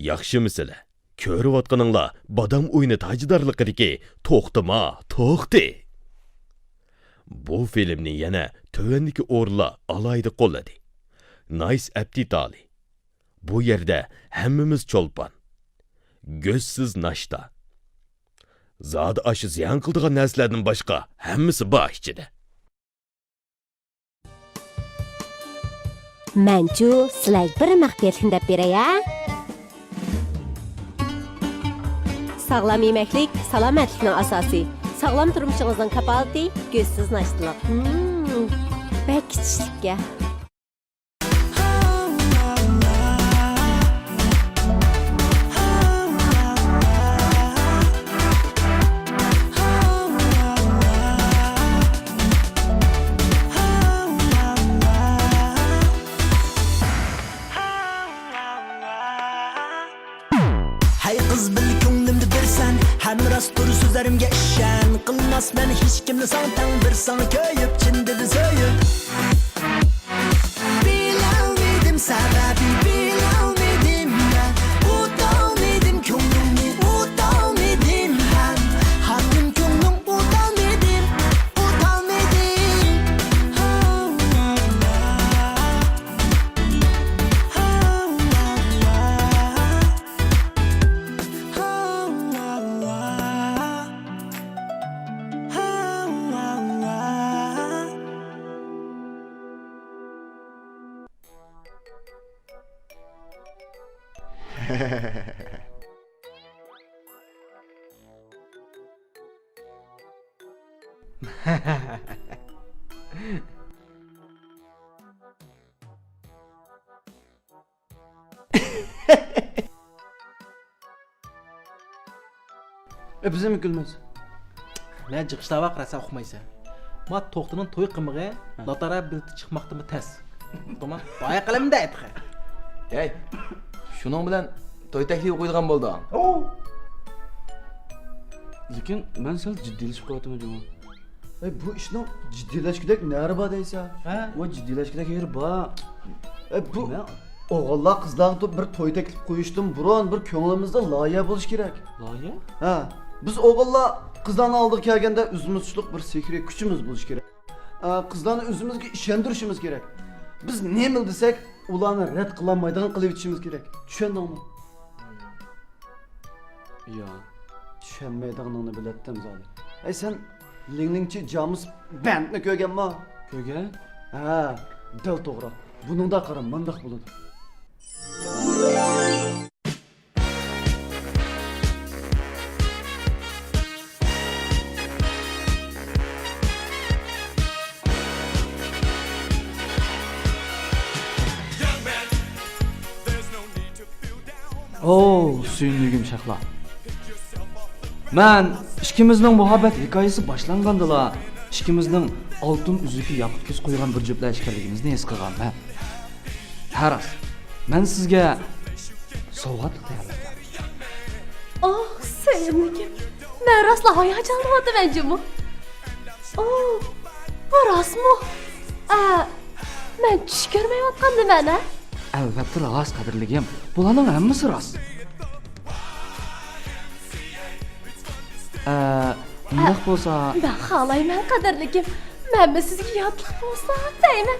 Yaxshimisilar? Ko'rayotganinglar bodam o'yini tajdarliqidagi to'xtama, to'xti. Bu filmni yana tövendeki o'rlar alayda qo'lladi. Nice aptitali. Bu yerda hammamiz cho'lpon. Gözsiz nashta. Zodi aşı ziyon qildigan narsalardan boshqa hammasi bor ichida. Manchu sizlar bir maxfiyatlikni deb beray-a? Sağlam yemeklik, salomatlikning asosi. Sağlam turmushingizning kapolati ko'zsiz nashtalar. Bak kichikga. Hay kız bil ko'nglimni bersan, ham rost tur so'zlarimga ishon. Qilmas men hech kimni santan, bir sana ko'yib chin dedi so'yib. Bilolmadim sababi, bilolmadim men. O'tolmadim ko'nglimni, o'tolmadim ham. Hakim ko'nglim o'tolmadim, o'tolmadim. Bize mi gülmez? Men chiqishda vaqt o'qimaysan. Ma to'xtining to'y qimig'i lotara bilti chiqmoqdimi tas. Tamam. Boya qilimda aytqa. Hey, şunun bilen toy taklifi qo'ydigan bo'ldi. Lekin ben sal jiddiyleşip qo'yatim acaba. Bu ishning jiddiyleşkidek nari bor deysa? Ha? O jiddiyleşkidek yeri bor. Bu o'g'illar qizlarni bir to'y taklif qo'yishdan burun bir ko'nglimizda loyiha bo'lish kerak. Loyiha? Ha, biz o'g'illar qizlarni oldiga kelganda o'zimiz uchun bir sekret kuchimiz bo'lish kerak. Qizlarni o'zimizga ishontirishimiz kerak. Biz nima desak, ularni rad qilolmaydigan qilib yetishimiz kerak. Tushundingmi? Ya, tushunmaydiganingni bilatdim zodi. Sen Linglingchi James Bandni ko'rganmi? Ko'rgan? Ha, dil to'g'ri. Buningda qara, mundaq bo'ladi. Suyunligim şahla. Men ikimizning muhabbet hikoyasi boshlangandilar. Ikimizning oltin uzuki yoqib ko'z qo'ygan bir juftlar ekanligimizni his qilganman. Haras, men sizga sovg'at tayyorladim. Oh, sevimligim. Ben rastla hayacanlandı bence bu. Oh, bu rast mı? Ben tush ko'rmayotgandim ana. Albatta rost qadrligim. Bularning hammasi rost. Undaq bo'lsa, Ben xalayman qadrligim. Ben mi sizga yotliq bo'lsa deyman.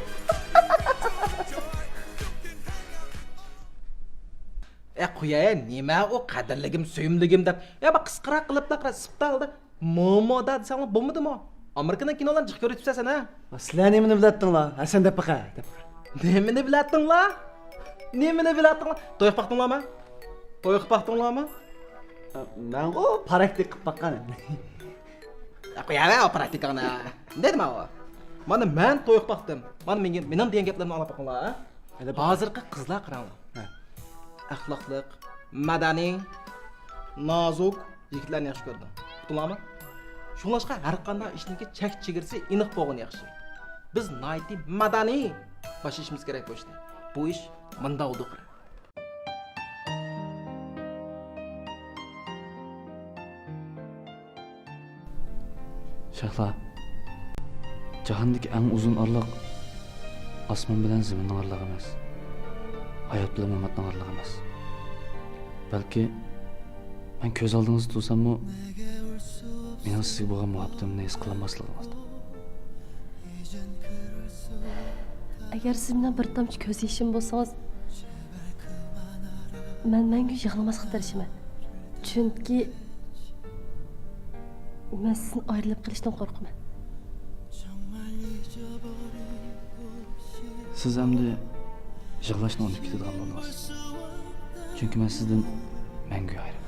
Qo'yay, nima o qadrligim, suyumligim deb. Bak qisqaroq qilib da siptaldi. Momo da desang bo'lmadimi? Amerikaning kinolarni chiqib ko'ribsan ha? sizlar nimani biladinglar? Hasan deb baqa. Nimani biladinglar? Nimani biladinglar? To'yib baqdinglarmi? To'yib baqdinglarmi? Men o praktik qilib baqqan. Qo'yay, o praktikani. Nima o? Mana men to'yib baqdim. Mana mening degan gaplarni olib baqinglar, ha? Hozirgi qizlar qaranglar. Axloqliq, madaniy, nozik yigitlarni yaxshi ko'rdim. Tushundinglarmi? Shunlashqa har qanday ishninki chek chegirsi aniq bo'lgani yaxshi. Biz nayti madaniy bashishimiz kerak bu ishda. Bu ish menda uduq. Shahla, jahondagi eng uzun orliq osmon bilan zaminning orlig'i emas. Hayot bilan mamatning orlig'i emas. Balki ben ko'z oldingizda tursam-mu, mening sizga bo'lgan muhabbatimni his qilolmasligingizdir. Agar siz bilan bir tomchi ko'z yashim bo'lsangiz, men mangu yig'lamasga tirishaman. Chunki men sizdan ayrilib qolishdan qo'rqaman. Siz endi yig'lashni unutib ketadigan bo'ldingiz. Chunki men sizdan mangu ayriman.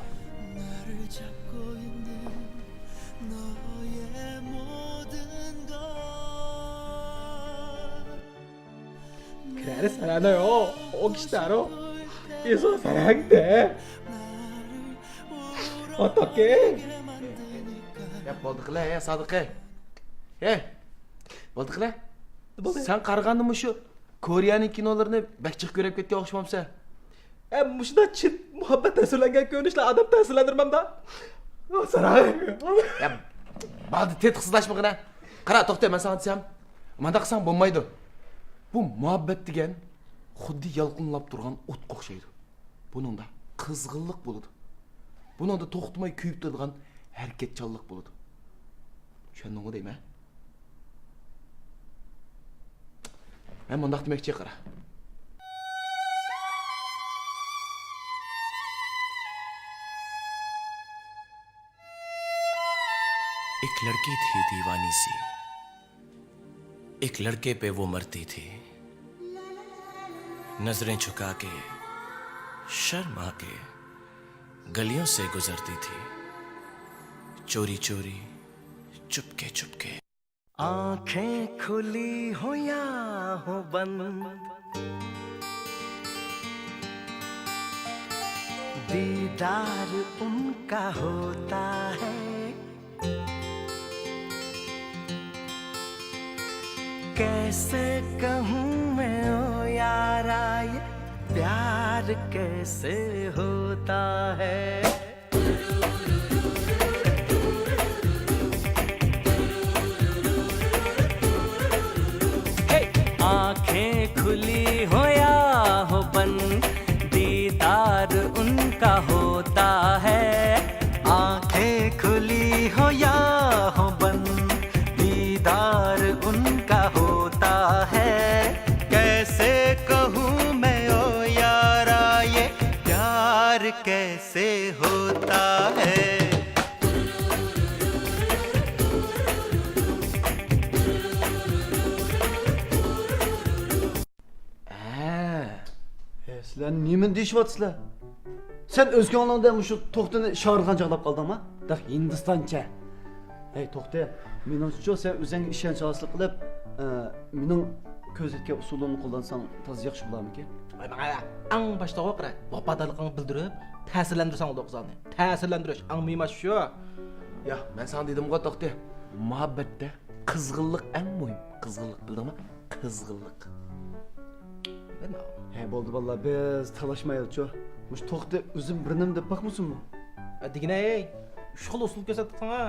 그래 사랑해요. 오기시도 알아. 이서 사랑한대. 어떡해? Ya bo'ldiqlar, Sodiq. Bo'ldiqlar. Sen qaragandimi shu Koreyaning kinolarini bakchiq ko'rib ketgan o'xshamamsan? Muşda çin muhabbet tasvirlangan ko'rinishlar adam tasvirlandirmamda. Sarangiz. Ya bo'ldi, tetqizlashmag'ina. Qara, to'xta, men sana desam, menda qilsang bo'lmaydi. Bu muhabbet degan xuddi yalqinlab turgan o'tqa o'xshaydi. Buningda qizg'inlik bo'ladi. Buningda to'xtamay kuyib turadigan harakatchanlik bo'ladi. Tushundingmi deyman? Men bundaq demoqchi qara. एक लड़की थी दीवानी सी, एक लड़के पे वो मरती थी। नजरें झुका के शर्मा के गलियों से गुजरती थी, चोरी चोरी चुपके चुपके। आंखें खुली हो या हो बंद, दीदार उनका होता है। कैसे कहूँ मैं ओ यारा, ये प्यार कैसे होता है। आंखें खुली हो या हो बंद, दीदार उनका होता है। आंखें खुली हो या हो बंद, दीदार उनका होता है। कैसे कहूँ मैं ओ यारा, ये प्यार कैसे होता है। Sizlar nima deyishyapsizlar? Sen o'z ko'nglingda shu to'xtini shog'irgan chaqlab qoldingmi? Daq Hindistoncha. Hey to'xta, menimcha sen o'zing ishonch hosil qilib, mening ko'rsatgan usulimni qo'llansang toz yaxshi bo'larmiki? Ang başta o qara. Vafadorligini bildirib, ta'sirlantirsang ol o'qizlarni. Ta'sirlantirish ang muhimi shu. Ya, men sana dedim-ku to'xta. Muhabbetde qizg'inlik eng muhim. Qizg'inlik bildingmi? Qizg'inlik. He bo'ldi vallahi biz talashmaylik-ku. Mush to'xta o'zim birnim deb baxmusunmi? Digine ey. Shu xil usul ko'rsatib sana.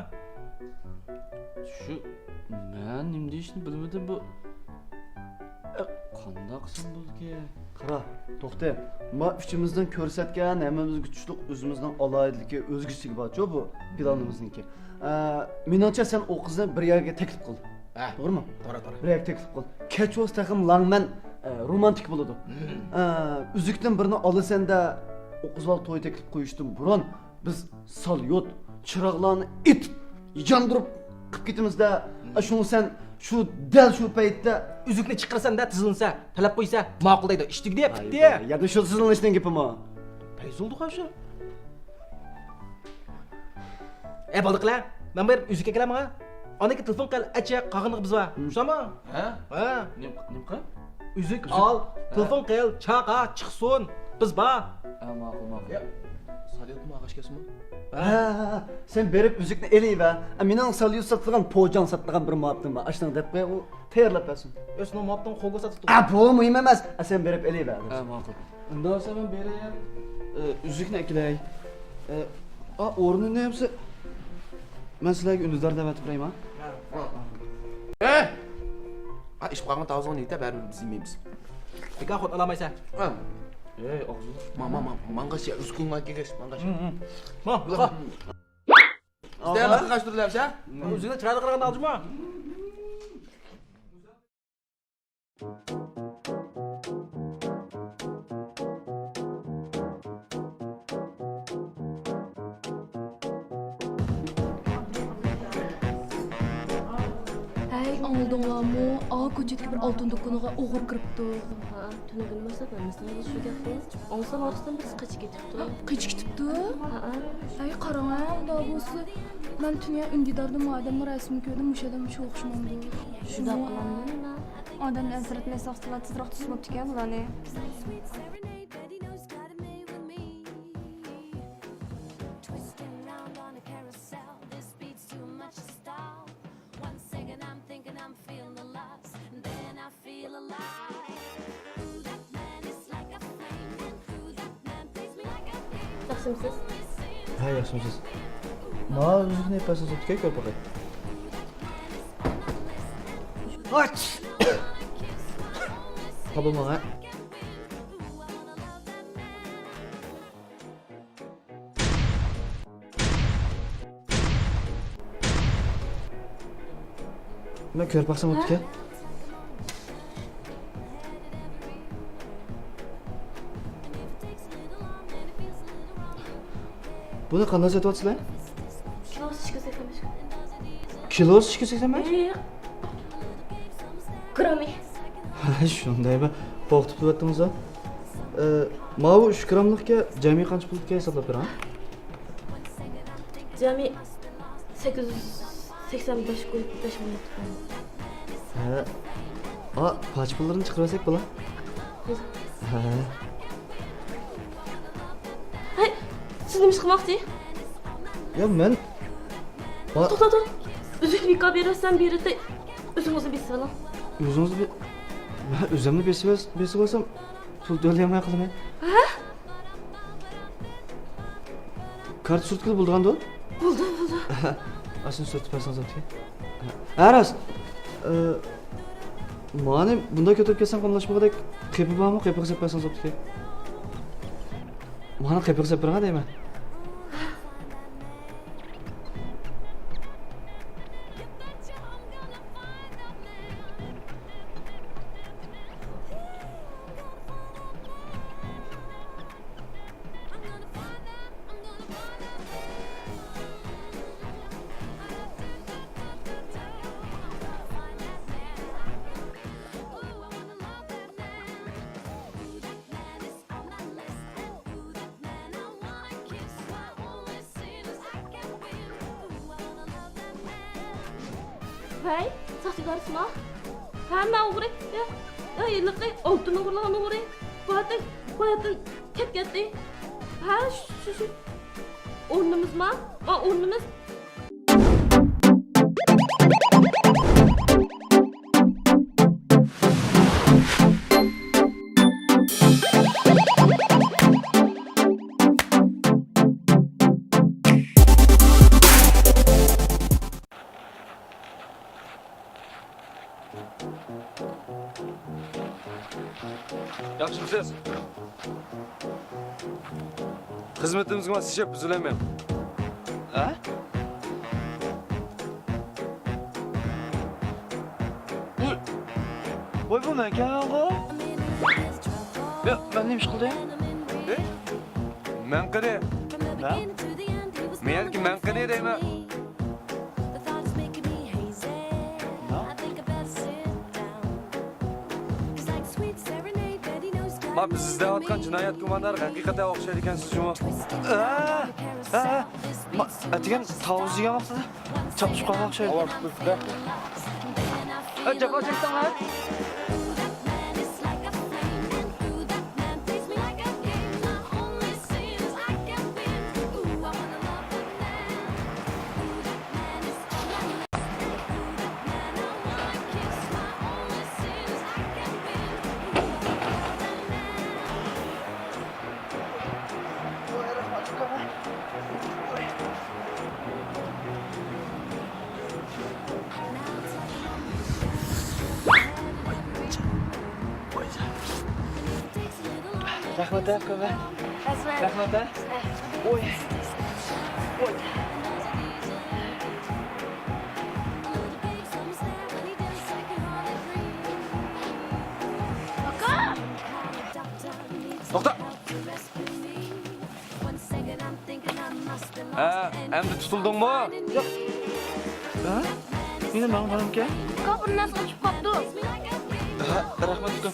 Shu men nima deyishni bilmadim bu. Qanday qilsam bo'ldi? Qara, to'xta. Men uchimizdan ko'rsatgan hammamizga kuchliq o'zimizning aloyidligi, o'zgichiligi bor-ku bu planimizniki. Menimcha sen o qizni bir yerga taklif qil. To'g'rimi? To'g'ri. Bir yerga taklif qil. Kechos taqim langman romantik bo'ladi. Üzükdən birini alısan-da o qizlar to'y taklif qo'yishdan burun biz salyot, chiroqlarni itib, yandırıb qilib ketimiz-da, shuni sen shu dal shu paytda Üzükni chiqarsan-da, tizilsa, talab qo'ysa, ma'qul deydi. Ishdik deb, bitdi. Ya da shu tizilishning gapimi. Payzoldu qavsha. Bo'ldiqlar. Men bir üzükka kelaman. Onaki telefon qil, acha, qog'inliq biz bor. Shama? Ha? Nima qil? Üzük al, telefon qil, chaqa, chiqsin. Biz bor. Ma'qul. Salyotmi ağaç kesimi? Sen berib üzükni eləyivə. Mening salyot satılgan, poğan satılgan bir muhabbetim var. Aşdan deb qo'y, u tayyorlab bersin. Özünün muhabbetin qo'lga satib tur. Bu mühim emas. Sen berib eləyivə. Ma'qul. Undan sonra ben bereyim. Üzükni ekilay. O'rni ne yapsa? Men sizlarga undizlar davat berayim ha. İş qilgan tavzon neydi? Bari biz yemeymiz. Fikar xod alamaysan. ağzını. Mangaş ya, üskünga kegeş, mangaş. Ma, qa. İşte nasıl kaçtırırlar ha? O'zingni chiroyli qaraganda oldingmi? Hey, oldinglarmi? Ko'chatga bir oltin do'koniga o'g'ir kiribdi. Ha, tunagan masofamasini shu gapni olsa orasidan biz qochib ketibdi. Qichib ketibdi. Ha, Ay, qarang, xudo bo'lsa. Men tunya undidorda odamning rasmini ko'rdim, o'sha odam shu o'xshamamdi. shuda qilamdimi? Odamni asratmay saqlagan tezroq tusmoqti ekan bularni. Yaxshimisiz? Ha, yaxshimisiz. Ma, o'zingni epasiz o'tga ko'r boqay. Ach! Qabul mana. Men ko'rib baqsam o'tga. Buni qanday sotyapsizlar? Kilosi 285. Kilosi 285? Grammi. Shundaymi? Qo'rqitib turyaptimiz a? Ma bu 3 gramlikka jami qancha pulga hisoblab beraman? Jami 885 qo'yib 5 million tutgan. Ha. Paç pullarını chiqarsak bo'la? Ha. Hay, siz nima ish qilmoqchi? Ya men To'xta. Uzuklikka berasan, beradi. O'zingizni besib oling. o'zingizni men o'zimni besib olsam pul to'layolmay qolaman. Ha? Kart surtkili bo'lgandi-ku? Bo'ldi. Aslında sürtü personel zaten. Aras. Mani bunda kötü kesen konuşmaqdek qepi bormi? Qepi qilib personel zaten. Mana qepi qilib beraman deyman. Hay, saçıgarsın ha? Hemen uğray. Ya yıllıkı oltun uğurlayan uğray. Koyatın kep gitti. Ha şu. Urnumuz mu? Urnumuz. Yaxshimisiz? Xizmatimizga moslashib buzilaman. Ha? Voy bu men kelgan-ku. Ya, men nima ish qildim? Men qani? Ha? Men men qani deyman. Ma biz izlayotgan jinoyat gumonlari haqiqatan o'xshaydi ekansiz shumi? Atigan tavuz yegan vaqtida chopishib qolgan o'xshaydi. Ovoz chiqdi. Javob chekdinglar? Rahmat aka. Rahmat aka. Oy. Oy. To'xta. Endi tutuldingmi? Yo'q. Ha? Meni ma'lum aka. Kapır nasıl uçup kaptı? Ha, rahmat aka.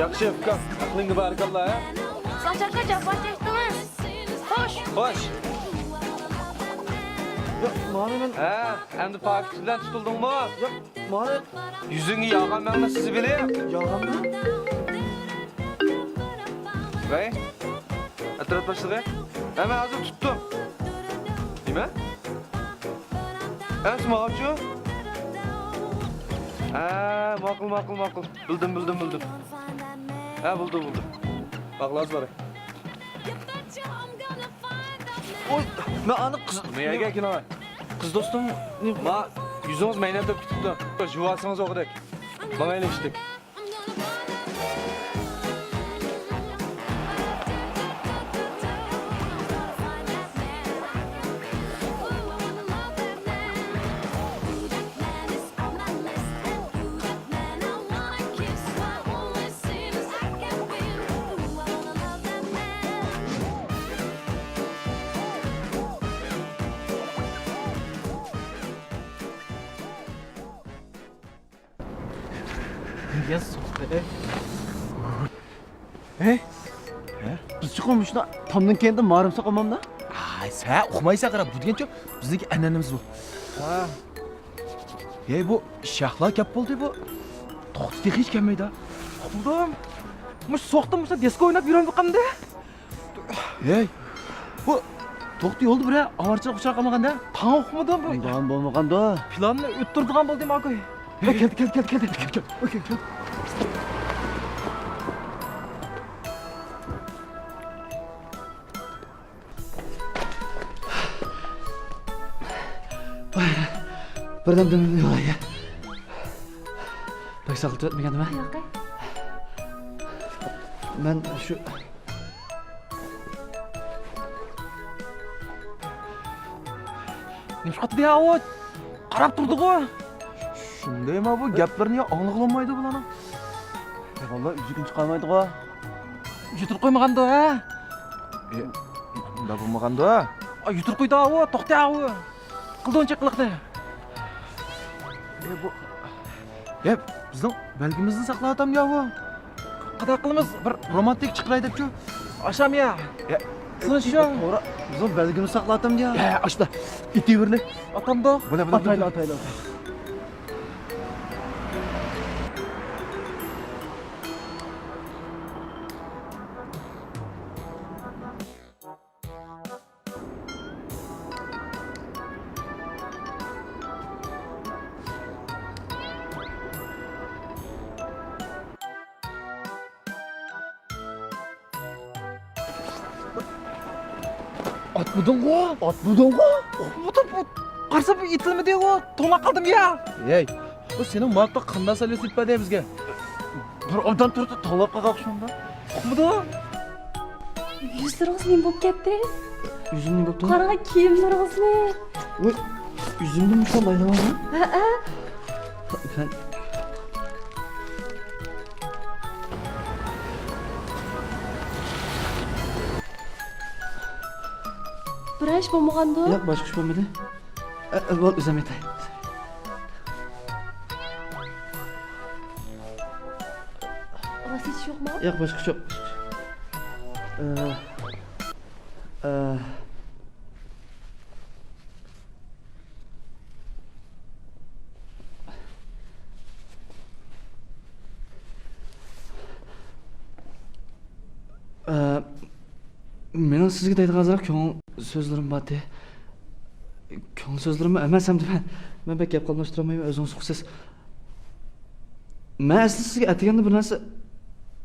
Yaxshi, ukam. Aqlingga barakallah, ha? Saçaka cevap çektiniz. Hoş. Xo'sh. Yo'q, ma'lum. Ha, endi paket bilan tutuldingmi? Yo'q, ma'lum. Yuzingga yog'an mangla sizni bilay. Yolg'onmi? Vay. Atraf boshlig'i. Ha, men hozir tutdim. Nima? Ha, smoqchi? Ha, ma'qul. Bildim. Ha, bildim. Baqlaz bor. Oy, men ani qiz. Nimaga kino? Qiz do'stim, ne Ma, yuzingiz maynatib tutibdi. Juvatsangiz o'g'dak. Mang'aylashdik. Yes. Hey. Biz chiqamiz-da. Tomdan keyin marimsa qolmamda. Ay, sen uxmaysan qara, bu degancha bizniki an'anamiz bu. Ha. Ey, bu shahla gap bo'ldi bu. To'xtadi hech kelmaydi. Buldum. Mush so'qdim, disko o'ynab yuraman qamda. Ey, bu to'xtadi oldu bura, avarchilik uchraqamaganda. Tan o'qimadim bu. Undan bo'lmaganda. Planni o'ttirdigan bo'ldim aka. Kel. Okey. Birdan yo'lga. Bak saqlab o'tmaganmi? Yo'q. Men shu Nimshqat deya o qarab turdi-ku. Shundaymi bu gaplarni anglaolmaydi bularni? Vallahi üzgün chiqolmaydi-ku. Yuturib qo'ymaganda, ha? Unda bo'lmaganda. Yuturib qo'ydi o, to'xta o. Qildoncha qiliqda. Bu bizning belgimizni saqlab otam ya bu. Qada qilamiz? Bir romantik chiqray debchi. Osham ya. Sinish shu. To'g'ri. Bizning belgimizni saqlab otam ya. Ashla. Itaverli. Atamda. Atayla. At budun-ku. Bu qarsa bu itilmidi-ku. To'na qoldim ya. Ey, bu sening muvaqqat qanday salasi itpadi bizga? Bir obdan turdi, to'lab qaqaq shunda. Uqmidi? Yuzlaringiz nima bo'lib ketdi? Yuzim nima bo'ldi? Qara kiyimlaringizni. Voy, yuzimni mushallayapman. Ha. Bir ish bo'lmaganda? Yo'q, boshqa ish bo'lmadi. Bo'l, o'zim aytay. Rost hech yo'qmi? Yo'q, boshqa yo'q. Mening sizga deydiganizroq ko'ngil so'zlarim bor-da. Ko'ngil so'zlarimni emasam deb men bek gap qolmashtirmayman, o'zingiz huquqsiz. Men asli sizga aytganda bir narsa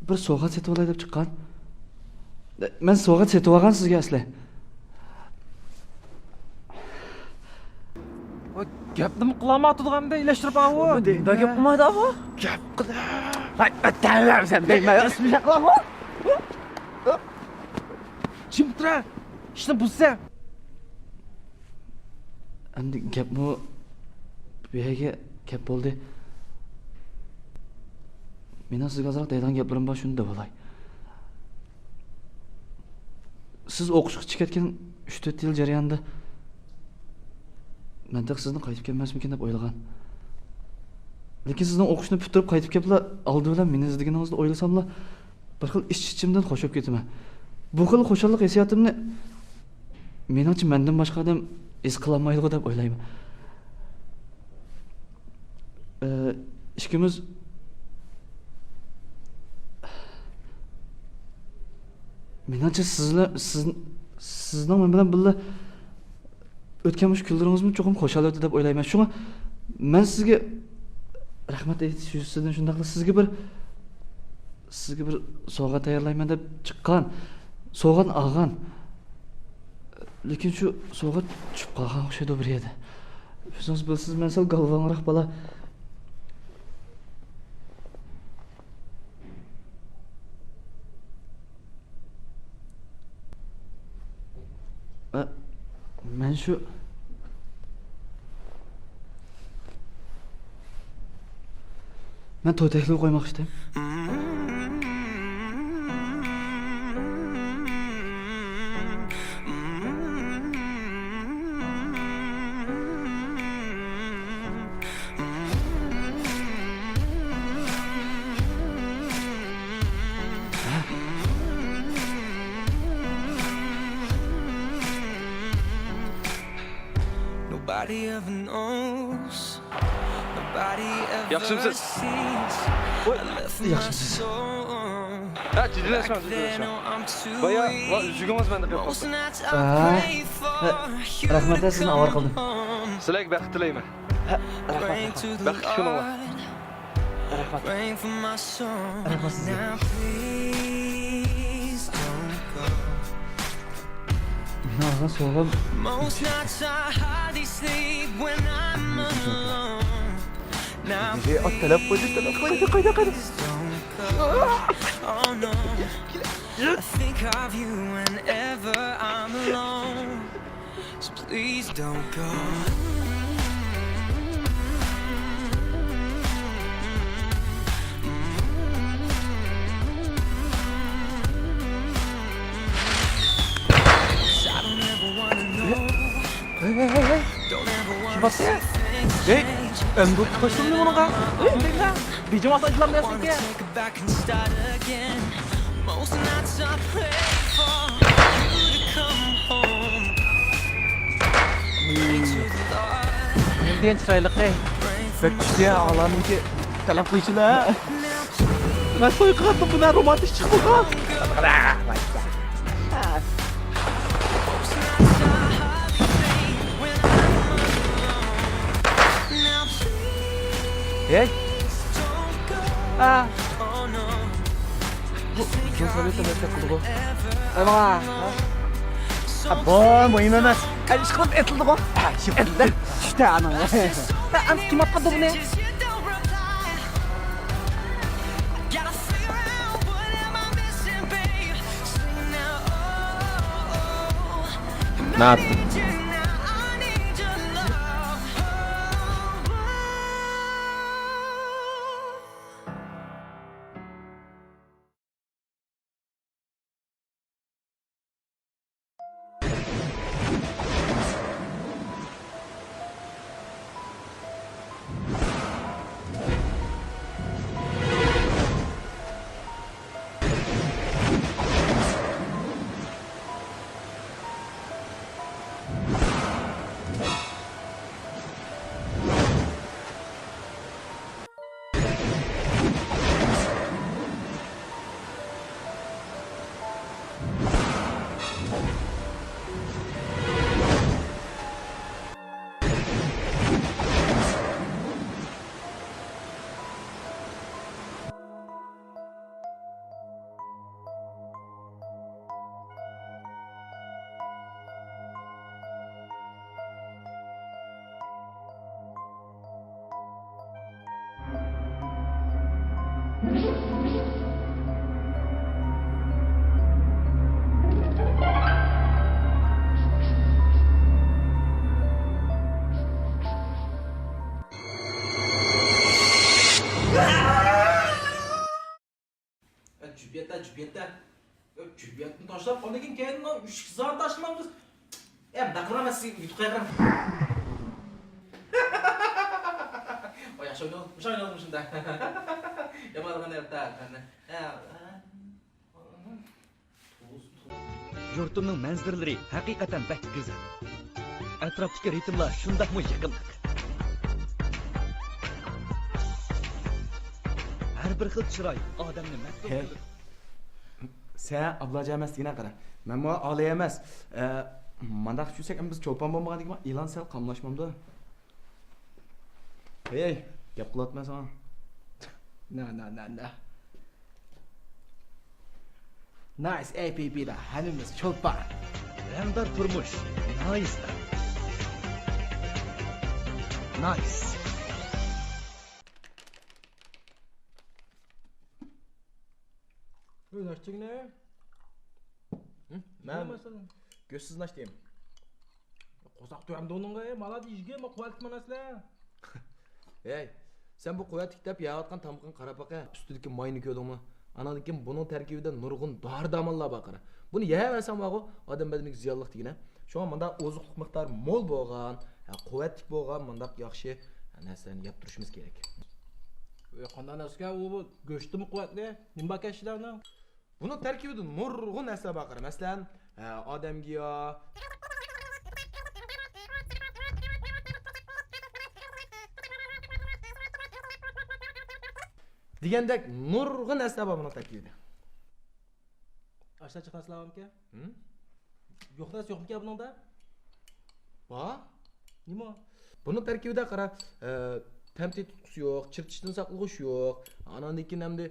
bir sovg'a setib olay deb chiqqan. Men sovg'a setib olgan sizga asli. Gapni qilama atadiganimda ilashtirib avu. Deyda gap qilmaydi avu. Gap qila. Tamam sen deyman. Bismillah qilaman. Jim tura. Ishni buzsa. Endi gapmi bu yerga gap bo'ldi. Meni sizga azroq deydigan gaplarim bor, shuni deb olay. Siz o'qishga chiqayotgan 3-4 yil jarayonida men sizni qaytib kelmasmikin deb o'ylagan. Lekin sizning o'qishni bitirib qaytib keliblar, oldi bilan meni izlaganingizda o'ylasamlar, bir xil ichimdan qo'shib ketaman. Bu xil xo'shallik hissiyotimni meningcha mendan boshqa odam his qilolmaydi deb o'ylayman. Ikkimiz meningcha sizning men bilan birga o'tgan mush kunlaringizni cho'qim qo'shaladi deb o'ylayman. Shunga men sizga rahmat aytish uchun shundaqla sizga bir sovg'a tayyorlayman deb chiqqan. Sovg'ani olgan. Lekin shu sovg'a tushib qolgan o'xshaydi bir yerda. O'zingiz bilasiz, men sal galvonroq bola. Men shu to'y taklif qo'ymoq istayman. Nobody ever knows. Nobody ever Yaxshimisiz? sees. Yaxshimisiz. Ha, jiddiylashmang. Boya uzugimiz menda qolib qoldi. Rahmat, sizni avor qildim. Sizlarga baxt tilayman. Baxt kuninglar. Praying for my son. Now please don't go. Menga sovg'a Most nights I hardly sleep when I'm alone. Now Talab qo'ydi. don't go. Oh no. I think of you whenever I'm alone. So please don't go. I don't ever wanna know. Don't ever wanna see things change. Endi qo'shimni bunga. Menga bijim asajlam Wanna dersinki. take it back and start again. Most nights I pray for you to come home. Pray to the Lord. Mendan chiroyli. Bekçiye ağlamınki talab qilishlar. Men to'y qildim, buna romantik chiqib Hey. Kim söylüyorsa ben de kılığı. Ama. Abon, boyun emas. Işkılım etildi o. Şimdi etildi. İşte ana. Am kim atladı bu ne? Ne yaptın? uyatni tashlab qolgan keyin 3 soat tashlamamiz. Endi qilamiz, yutib qo'yaram. Oy, sho'yno shunda. Yamalgan erta. Yurtimning manzaralari haqiqatan bak go'zal. Atrofdagi ritmlar shundaqmi yaqinliq. Har bir xil chiroy odamni maftun qiladi. Sen ablaca emas degene qara. Men bu olay emas. Mandaq tushsak biz cho'lpon bo'lmaganligimi? E'lon sal qamlashmamda. Hey, gap qilatma sana. Na. Nice APP da hammamiz cho'lpon. Rangdor turmush. Nice. Nice. O'ynashdik ne? Men gözsüz naş diyeyim. Qo'saq to'yamda onunga, maladi ishga, ma quvvat manaslar. Hey, sen bu kuvvet kitap yağatkan tamqın qarapaqa üstüdeki mayını köydüğümü. Anadaki bunun terkibide nurgun dar damallar bakara. Bunu yiyemezsen bağı adam bedenik ziyallık degene. Şu an manda ozuqluk miqdarı mol bolğan, quvvetlik bolğan manda yaxşı narsani yap turishimiz kerak. Qanday narsa u go'shtimi quvvatli? Nima kashlarni? Bunun terkibide nurgun narsa bakara. Masalan, odam giyo degandek nurgun narsa bor bunun terkibide. Aşağı çıkmasın ki? Yok da yok mu ki bunun da? Ba? Nima? Bunun terkibide qara, temti tutqusu yo'q, chirtishdan saqlag'uch yo'q, anandikin hamda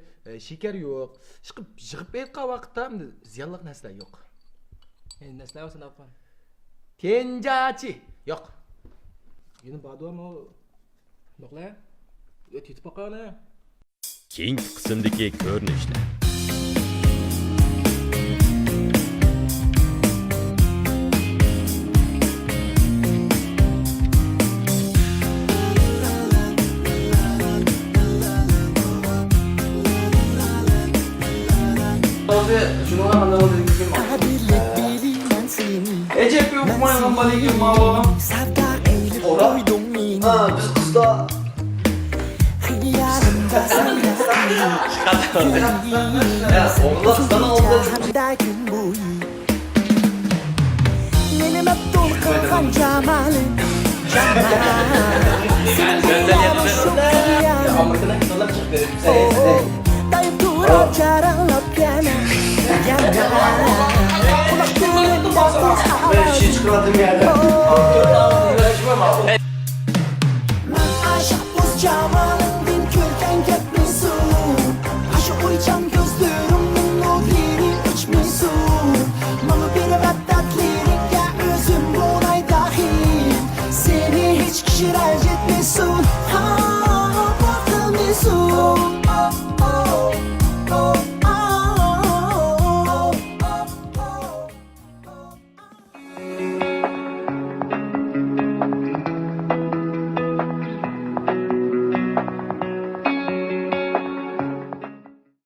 shakar yo'q. Chiqib yig'ib aytgan vaqtda hamda ziyonli narsalar yo'q. Endi narsalar olsa nafan. Tenjachi yo'q. Yeni badom o yo'qlar. O'tib boqana. Keyingi qismdagi ko'rinishlar. Şunu qanday dedik kim? Ecep yok maygan baligim mawa. Biz qizda Aşık uycan gözlerimin o diri içmisun. Malı bir